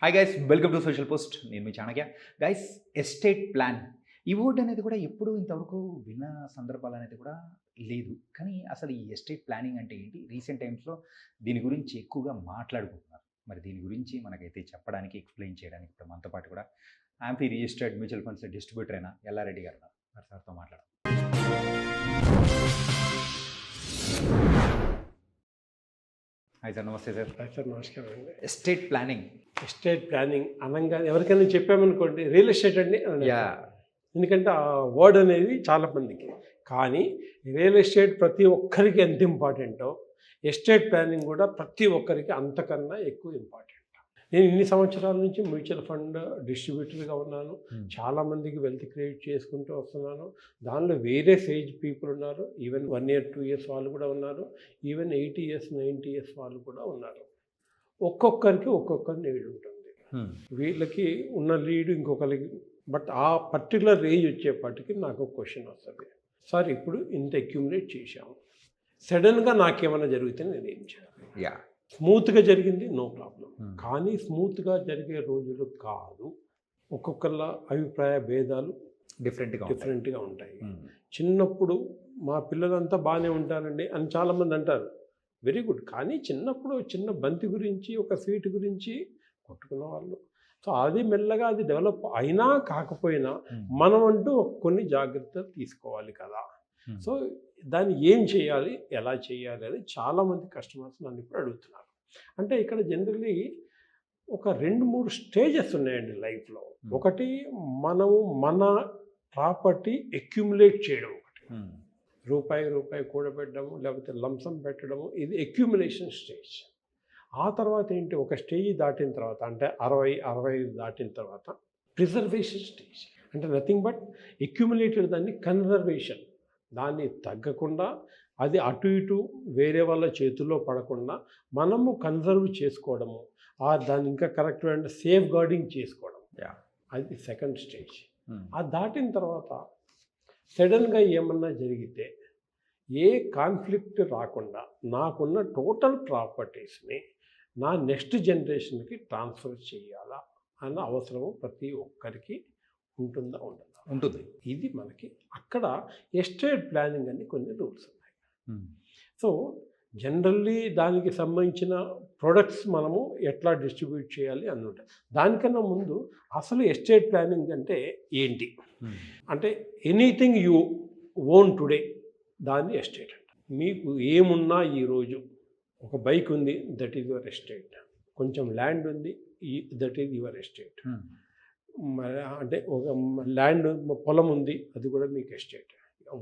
Hi guys, welcome to social post. నేను మీ Chanakya. Guys, estate plan ఈ word అనేది కూడా ఎప్పుడు ఇంతవరకు విన్న సందర్భాలు అనేది కూడా లేదు. కానీ అసలు ఈ ఎస్టేట్ ప్లానింగ్ అంటే ఏంటి? రీసెంట్ టైమ్స్లో దీని గురించి ఎక్కువగా మాట్లాడుకుంటున్నారు. మరి దీని గురించి మనకైతే చెప్పడానికి, ఎక్స్ప్లెయిన్ చేయడానికి ఇప్పుడు మనతో పాటు కూడా amphi registered mutual funds distributor అయిన ఎల్లారెడ్డి గారు ఉన్నారు. మరి సార్తో మాట్లాడదాం. హాయ్ సార్, నమస్తే సార్. సార్ నమస్కారం అండి. ఎస్టేట్ ప్లానింగ్ అనగానే ఎవరికైనా చెప్పామనుకోండి రియల్ ఎస్టేట్ అండి అని. యా, ఎందుకంటే ఆ వర్డ్ అనేది చాలా మందికి, కానీ రియల్ ఎస్టేట్ ప్రతి ఒక్కరికి ఎంత ఇంపార్టెంటో ఎస్టేట్ ప్లానింగ్ కూడా ప్రతి ఒక్కరికి అంతకన్నా ఎక్కువ ఇంపార్టెంట్. నేను ఇన్ని సంవత్సరాల నుంచి మ్యూచువల్ ఫండ్ డిస్ట్రిబ్యూటర్గా ఉన్నాను. చాలామందికి వెల్త్ క్రియేట్ చేసుకుంటూ వస్తున్నాను. దానిలో వేరే ఏజ్ పీపుల్ ఉన్నారు. ఈవెన్ 1 year 2 years వాళ్ళు కూడా ఉన్నారు. ఈవెన్ 80 years 90 years వాళ్ళు కూడా ఉన్నారు. ఒక్కొక్కరికి ఒక్కొక్క నీడ్ ఉంటుంది. వీళ్ళకి ఉన్న లీడ్ ఇంకొకరికి, బట్ ఆ పర్టికులర్ ఏజ్ వచ్చేప్పటికి నాకు క్వశ్చన్ వస్తుంది. సార్, ఇప్పుడు ఇంత అక్యూములేట్ చేశాము, సడన్గా నాకేమైనా జరిగితే నేను ఏం చేయాలి? యా, స్మూత్గా జరిగింది, నో ప్రాబ్లం. కానీ స్మూత్గా జరిగే రోజులు కాదు. ఒక్కొక్కళ్ళ అభిప్రాయ భేదాలు డిఫరెంట్గా ఉంటాయి. చిన్నప్పుడు మా పిల్లలంతా బాగానే ఉంటారండి అని చాలామంది అంటారు. Very good. కానీ చిన్నప్పుడు చిన్న బంతి గురించి, ఒక సీటు గురించి కొట్టుకున్న వాళ్ళు. సో అది మెల్లగా అది డెవలప్ అయినా కాకపోయినా మనం అంటూ కొన్ని జాగ్రత్తలు తీసుకోవాలి కదా. సో దాన్ని ఏం చేయాలి, ఎలా చేయాలి అని చాలామంది కస్టమర్స్ నన్ను ఇప్పుడు అడుగుతున్నారు. అంటే ఇక్కడ జనరల్లీ ఒక 2-3 స్టేజెస్ ఉన్నాయండి లైఫ్లో. ఒకటి, మనము మన ప్రాపర్టీ అక్యుములేట్ చేయడం. ఒకటి రూపాయి కూడబెట్టడము, లేకపోతే లంసం పెట్టడము, ఇది అక్యుములేషన్ స్టేజ్. ఆ తర్వాత ఏంటి, ఒక స్టేజ్ దాటిన తర్వాత, అంటే 60-65 దాటిన తర్వాత ప్రిజర్వేషన్ స్టేజ్. అంటే నథింగ్ బట్ అక్యుములేటెడ్ దాన్ని కన్జర్వేషన్, దాన్ని తగ్గకుండా అది అటు ఇటు వేరే వాళ్ళ చేతుల్లో పడకుండా మనము కన్జర్వ్ చేసుకోవడము, దాన్ని ఇంకా కరెక్ట్ అండ్ సేఫ్ గార్డింగ్ చేసుకోవడం, అది సెకండ్ స్టేజ్. అది దాటిన తర్వాత సడన్గా ఏమన్నా జరిగితే ఏ కాన్ఫ్లిక్ట్ రాకుండా నాకున్న టోటల్ ప్రాపర్టీస్ని నా నెక్స్ట్ జనరేషన్కి ట్రాన్స్ఫర్ చేయాలా అన్న అవసరము ప్రతి ఒక్కరికి ఉంటుందా? ఉంటుంది. ఇది మనకి అక్కడ ఎస్టేట్ ప్లానింగ్ అని కొన్ని రూల్స్ ఉన్నాయి. సో జనరల్లీ దానికి సంబంధించిన ప్రొడక్ట్స్ మనము ఎట్లా డిస్ట్రిబ్యూట్ చేయాలి అని ఉంటుంది. దానికన్నా ముందు అసలు ఎస్టేట్ ప్లానింగ్ అంటే ఏంటి అంటే, ఎనీథింగ్ యూ ఓన్ టుడే దాన్ని ఎస్టేట్ అంట. మీకు ఏమున్నా ఈరోజు, ఒక బైక్ ఉంది, దట్ ఈజ్ యువర్ ఎస్టేట్. కొంచెం ల్యాండ్ ఉంది, దట్ ఈజ్ యువర్ ఎస్టేట్. అంటే ఒక ల్యాండ్, పొలం ఉంది, అది కూడా మీకు ఎస్టేట్.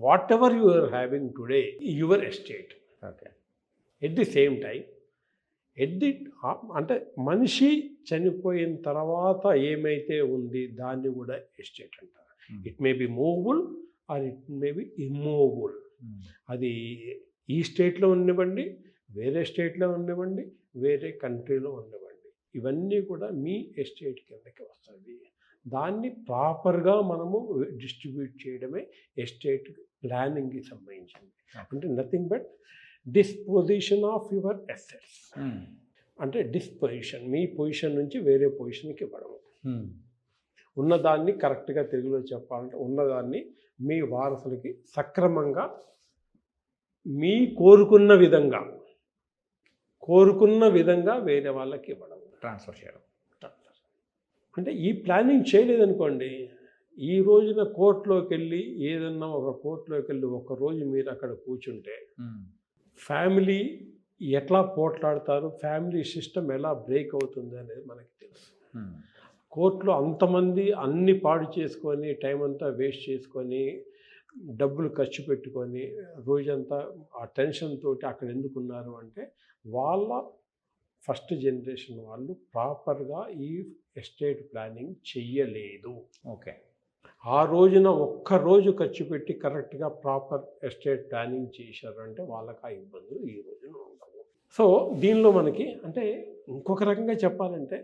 Whatever you are having today your estate. Okay. At the same time అంటే మనిషి చనిపోయిన తర్వాత ఏమైతే ఉంది దాన్ని కూడా ఎస్టేట్ అంటారు. It may be movable or it may be immovable. అది ఈ స్టేట్లో ఉండనివ్వండి, వేరే స్టేట్లో ఉండనివ్వండి, వేరే కంట్రీలో ఉండనివ్వండి, ఇవన్నీ కూడా మీ ఎస్టేట్ కిందకి వస్తుంది. దాన్ని ప్రాపర్గా మనము డిస్ట్రిబ్యూట్ చేయడమే ఎస్టేట్ ప్లానింగ్కి సంబంధించింది. అంటే nothing but disposition of your assets. అంటే డిస్పొజిషన్, మీ పొజిషన్ నుంచి వేరే పొజిషన్కి ఇవ్వడం. ఉన్నదాన్ని కరెక్ట్గా తెలుగులో చెప్పాలంటే, ఉన్నదాన్ని మీ వారసులకి సక్రమంగా మీ కోరుకున్న విధంగా వేరే వాళ్ళకి ఇవ్వడం, ట్రాన్స్ఫర్ చేయడం. అంటే ఈ ప్లానింగ్ చేయలేదనుకోండి, ఈ రోజున కోర్టులోకి వెళ్ళి ఏదన్నా ఒక కోర్టులోకి వెళ్ళి ఒకరోజు మీరు అక్కడ కూర్చుంటే ఫ్యామిలీ ఎట్లా పోట్లాడతారు, ఫ్యామిలీ సిస్టమ్ ఎలా బ్రేక్ అవుతుంది అనేది మనకి తెలుసు. కోర్టులో అంతమంది అన్ని పాడు చేసుకొని, టైం అంతా వేస్ట్ చేసుకొని, డబ్బులు ఖర్చు పెట్టుకొని, రోజంతా ఆ టెన్షన్ తోటి అక్కడ ఎందుకున్నారు అంటే, వాళ్ళ ఫస్ట్ జనరేషన్ వాళ్ళు ప్రాపర్గా ఈ ఎస్టేట్ ప్లానింగ్ చెయ్యలేదు. ఓకే. ఆ రోజున ఒక్కరోజు ఖర్చు పెట్టి కరెక్ట్గా ప్రాపర్ ఎస్టేట్ ప్లానింగ్ చేశారంటే వాళ్ళకి ఆ ఇబ్బందులు ఈ రోజున ఉండవు. సో దీనిలో మనకి అంటే ఇంకొక రకంగా చెప్పాలంటే,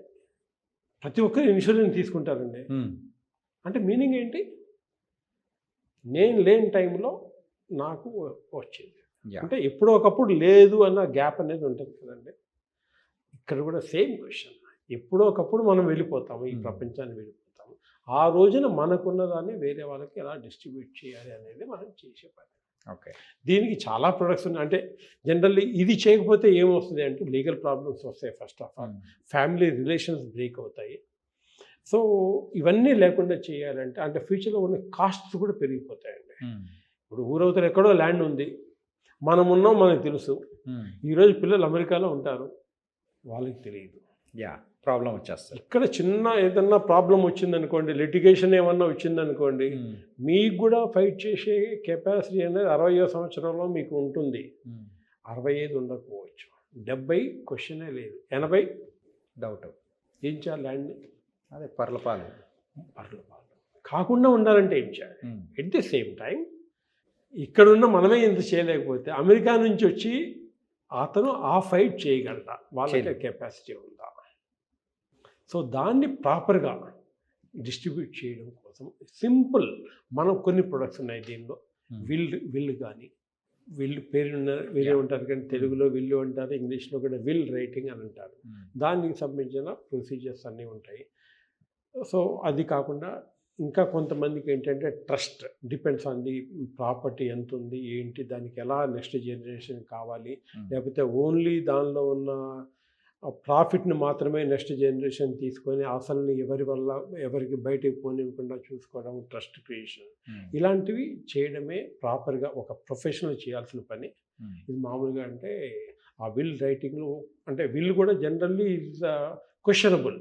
ప్రతి ఒక్కరు ఇన్సూరెన్స్ తీసుకుంటారండి. అంటే మీనింగ్ ఏంటి, నేను లేని టైంలో నాకు వచ్చేది. అంటే ఎప్పుడో ఒకప్పుడు లేదు అన్న గ్యాప్ అనేది ఉంటుంది కదండి. ఇక్కడ కూడా సేమ్ క్వశ్చన్, ఎప్పుడో ఒకప్పుడు మనం వెళ్ళిపోతాము, ఈ ప్రపంచాన్ని వెళ్ళిపోతాము. ఆ రోజున మనకున్న దాన్ని వేరే వాళ్ళకి ఎలా డిస్ట్రిబ్యూట్ చేయాలి అనేది మనం చేసే పని. ఓకే. దీనికి చాలా ప్రొడక్ట్స్ ఉన్నాయి. అంటే జనరల్లీ ఇది చేయకపోతే ఏమొస్తుంది అంటే లీగల్ ప్రాబ్లమ్స్ వస్తాయి. First of all family relations break అవుతాయి. సో ఇవన్నీ లేకుండా చేయాలంటే అంటే ఫ్యూచర్లో ఉన్న కాస్ట్స్ కూడా పెరిగిపోతాయండి. ఇప్పుడు ఊరవతల ఎక్కడో ల్యాండ్ ఉంది, మనం ఉన్నాం, మనకు తెలుసు. ఈరోజు పిల్లలు అమెరికాలో ఉంటారు, వాళ్ళకి తెలియదు. ప్రాబ్లం వచ్చేస్తుంది. ఇక్కడ చిన్న ఏదన్నా ప్రాబ్లం వచ్చిందనుకోండి, లిటిగేషన్ ఏమన్నా వచ్చిందనుకోండి, మీకు కూడా ఫైట్ చేసే కెపాసిటీ అనేది 60వ సంవత్సరంలో మీకు ఉంటుంది. 65 ఉండకపోవచ్చు, 70 క్వశ్చనే లేదు, 80 డౌట్. ఏం చేయాలి? ల్యాండ్ని అదే పర్లపాలు కాకుండా ఉండాలంటే ఏం చేయాలి? ఎట్ ది సేమ్ టైం ఇక్కడున్న మనమే ఇంత చేయలేకపోతే అమెరికా నుంచి వచ్చి అతను ఆ ఫైట్ చేయగలరా? వాళ్ళకి కెపాసిటీ ఉందా? సో దాన్ని ప్రాపర్గా డిస్ట్రిబ్యూట్ చేయడం కోసం సింపుల్ మనం కొన్ని ప్రొడక్ట్స్ ఉన్నాయి దీనిలో. విల్ కానీ, విల్ పేరు వేరే ఉంటారు కానీ తెలుగులో విల్లు అంటారు, ఇంగ్లీష్లో కూడా విల్ రైటింగ్ అని అంటారు. దానికి సంబంధించిన ప్రొసీజర్స్ అన్నీ ఉంటాయి. సో అది కాకుండా ఇంకా కొంతమందికి ఏంటంటే trust depends on the property ఎంత ఉంది ఏంటి, దానికి ఎలా నెక్స్ట్ జనరేషన్ కావాలి, లేకపోతే ఓన్లీ దానిలో ఉన్న ప్రాఫిట్ని మాత్రమే నెక్స్ట్ జనరేషన్ తీసుకొని అసలు ఎవరికి బయటకు పోనివ్వకుండా చూసుకోవడం, ట్రస్ట్ క్రియేషన్, ఇలాంటివి చేయడమే ప్రాపర్గా ఒక ప్రొఫెషనల్ చేయాల్సిన పని. ఇది మామూలుగా అంటే ఆ విల్ రైటింగ్లో అంటే విల్ కూడా జనరల్లీ ఈజ్ క్వశ్చనబుల్,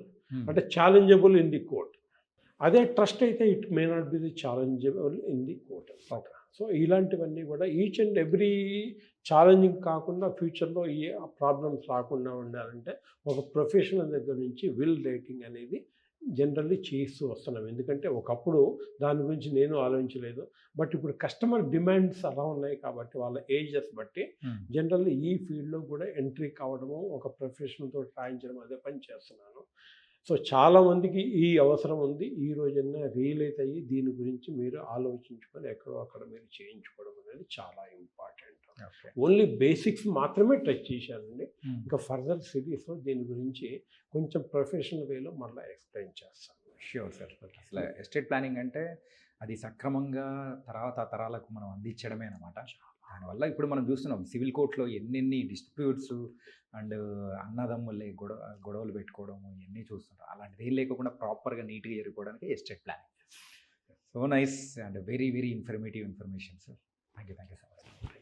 అంటే ఛాలెంజబుల్ ఇన్ ది కోర్ట్. అదే ట్రస్ట్ అయితే it may not be the challengeable in the court. So ఇలాంటివన్నీ కూడా ఈచ్ అండ్ ఎవ్రీ ఛాలెంజింగ్ కాకుండా ఫ్యూచర్లో ఏ ప్రాబ్లమ్స్ రాకుండా ఉండాలంటే ఒక ప్రొఫెషనల్ దగ్గర నుంచి విల్ రైటింగ్ అనేది జనరల్లీ చేస్తూ వస్తున్నాం. ఎందుకంటే ఒకప్పుడు దాని గురించి నేను ఆలోచించలేదు, బట్ ఇప్పుడు కస్టమర్ డిమాండ్స్ అలా ఉన్నాయి కాబట్టి వాళ్ళ ఏజెస్ బట్టి జనరల్లీ ఈ ఫీల్డ్లో కూడా ఎంట్రీ కావడము, ఒక ప్రొఫెషనల్తో రాయించడం అదే పని చేస్తున్నాను. సో చాలామందికి ఈ అవసరం ఉంది. ఈ రోజున రియలైజ్ అయ్యి దీని గురించి మీరు ఆలోచించుకొని ఎక్కడో అక్కడ మీరు చేయించుకోవడం అనేది చాలా ఇంపార్టెంట్. ఓన్లీ బేసిక్స్ మాత్రమే టచ్ చేశానండి. ఇంకా ఫర్దర్ సిరీస్లో దీని గురించి కొంచెం ప్రొఫెషనల్ వేలో మళ్ళీ ఎక్స్ప్లెయిన్ చేస్తాను. Sure sir. అసలు ఎస్టేట్ ప్లానింగ్ అంటే అది సక్రమంగా తర్వాత తరాలకు మనం అందించడమే అన్నమాట. దానివల్ల ఇప్పుడు మనం చూస్తున్నాం సివిల్ కోర్టులో ఎన్నెన్ని డిస్ప్యూట్స్ అండ్ అన్నదమ్ములే గొడవలు పెట్టుకోవడము ఇవన్నీ చూస్తుంటాం. అలాంటిది ఏం లేకుండా ప్రాపర్గా నీట్గా జరిగిపోవడానికి estate planning. So nice and very very informative information sir. Thank you so much.